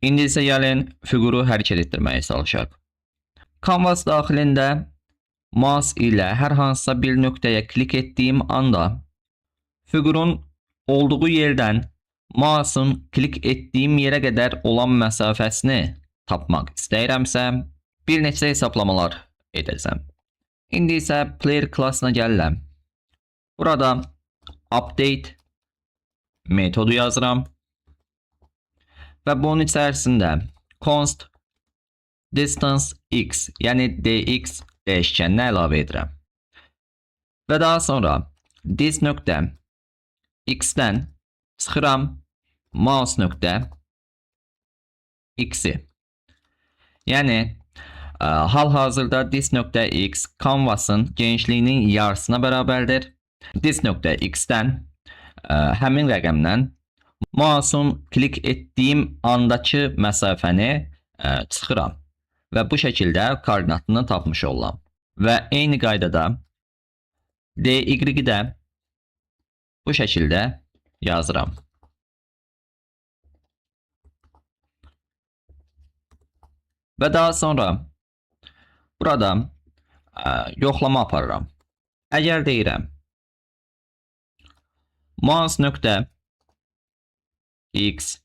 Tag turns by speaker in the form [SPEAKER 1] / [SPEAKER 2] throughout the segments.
[SPEAKER 1] İndi isə gəlin fiquru hərəkət etdirməyə çalışaq. Canvas daxilində mouse ilə hər hansısa bir nöqtəyə klik etdiyim anda fiqurun olduğu yerdən mouse'un klik etdiyim yerə qədər olan məsafəsini tapmaq istəyirəmsə, bir neçə hesablamalar edəcəm. İndi isə player klassına gəlirəm. Burada update metodu yazıram və bunun içərisində const distance x, yəni dx dəyişkənini əlavə edirəm. Və daha sonra this nöqtə x-dən çıxıram mouse nöqtə x-i. Yəni hal-hazırda this nöqtə x canvasın genişliyinin yarısına bərabərdir. This nöqtə x-dən həmin rəqəmdən mouse'un klik etdiyim andakı məsafəni çıxıram və bu şəkildə koordinatını tapmış oluram. Və eyni qaydada dy-i də bu şəkildə yazıram. Və daha sonra burada yoxlama aparıram. Əgər deyirəm mouse nöqtə x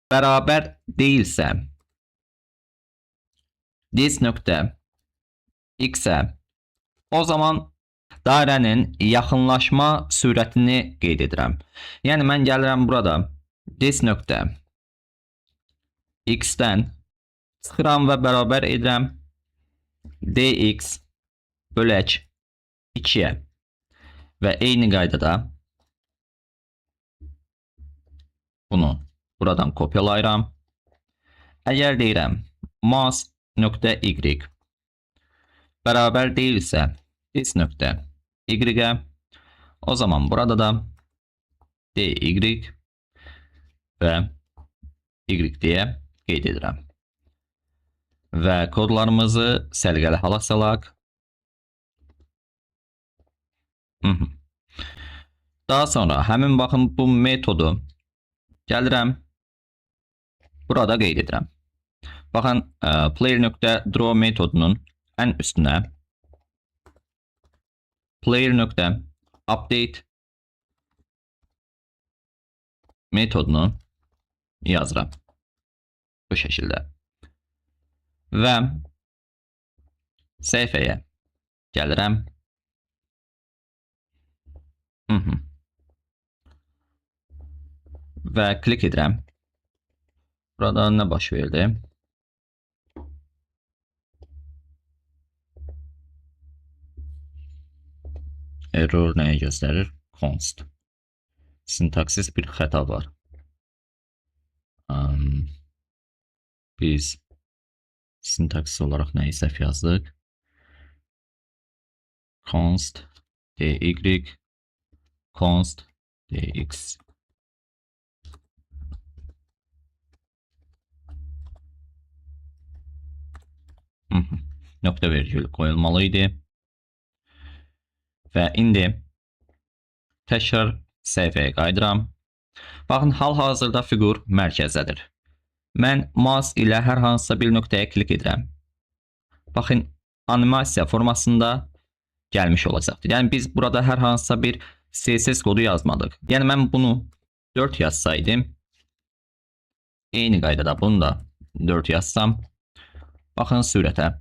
[SPEAKER 1] bərabər deyilsə this nöqtə x-ə, o zaman dairənin yaxınlaşma sürətini qeyd edirəm. Yəni mən gəlirəm burada this nöqtə x-dən çıxıram və bərabər edirəm dx bölək 2-yə və eyni qaydada bunu buradan kopyalayıram. Əgər deyirəm mouse nöqtə y bərabər deyilsə this nöqtə y-ə, o zaman burada da dy və y deyə qeyd edirəm. Və kodlarımızı səliqəli hala salaq. Daha sonra həmin baxın bu metodu gəlirəm burada qeyd edirəm. Baxın player.draw metodunun ən üstünə player.update metodunu yazıram bu şəkildə. Və səhifəyə gəlirəm. Və klik edirəm. Burada nə baş verdi? Error nəyə göstərir? Const. Sintaksis bir xəta var. Biz sintaksis olaraq nəyi səhv yazdıq? Const dy, const dx. Nöqtə vergül qoyulmalı idi. Və indi təkrar səhifəyə qayıdıram. Baxın, hal-hazırda fiqur mərkəzdədir. Mən mouse ilə hər hansısa bir nöqtəyə klik edirəm. Baxın, animasiya formasında gəlmiş olacaqdır. Yəni biz burada hər hansısa bir CSS kodu yazmadıq. Yəni mən bunu 4 yazsaydım, eyni qaydada bunu da 4 yazsam, baxın sürətə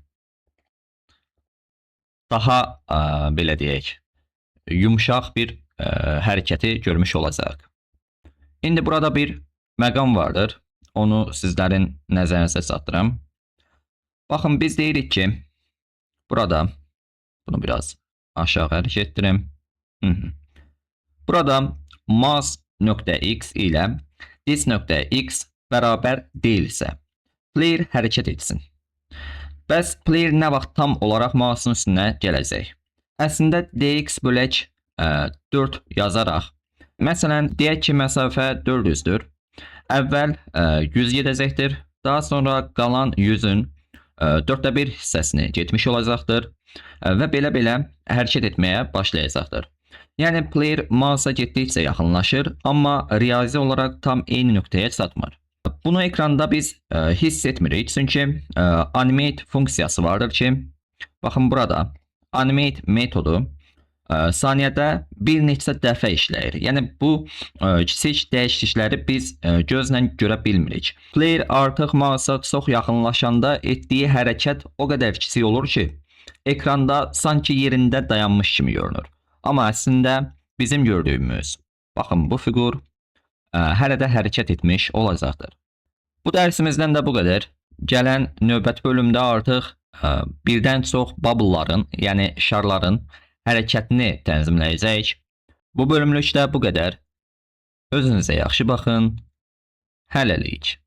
[SPEAKER 1] daha belə deyək, yumuşaq bir hərəkəti görmüş olacaq. İndi burada bir məqam vardır. Onu sizlərin nəzərinizə çatdırım. Baxın, biz deyirik ki, burada bunu biraz aşağı hərəkət etdirim. Burada mouse.x ilə this.x bərabər deyilsə, player hərəkət etsin. Bəs player nə vaxt tam olaraq mouse'un üstünə gələcək? Əslində dx bölək 4 yazaraq, məsələn, deyək ki, məsafə 400-dür. Əvvəl 100 gedəcəkdir. Daha sonra qalan 100-ün 4/1 hissəsini getmiş olacaqdır. Və belə-belə hərəkət etməyə başlayacaqdır. Yəni, player mouse'a getdikcə yaxınlaşır, amma riyazi olaraq tam eyni nöqtəyə çatmır. Bunu ekranda biz hiss etmirik, çünki animate funksiyası vardır ki, baxın burada animate metodu saniyədə bir neçə dəfə işləyir. Yəni bu kiçik dəyişiklikləri biz gözlə görə bilmirik. Player artıq mouse'a çox yaxınlaşanda etdiyi hərəkət o qədər kiçik olur ki, ekranda sanki yerində dayanmış kimi görünür. Amma əslində bizim gördüyümüz, baxın bu fiqur hələ də hərəkət etmiş olacaqdır. Bu dərsimizdən də bu qədər. Gələn növbəti bölümdə artıq birdən çox bubble'ların, yəni şarların hərəkətini tənzimləyəcəyik. Bu bölümlük də bu qədər. Özünüzə yaxşı baxın. Hələlik.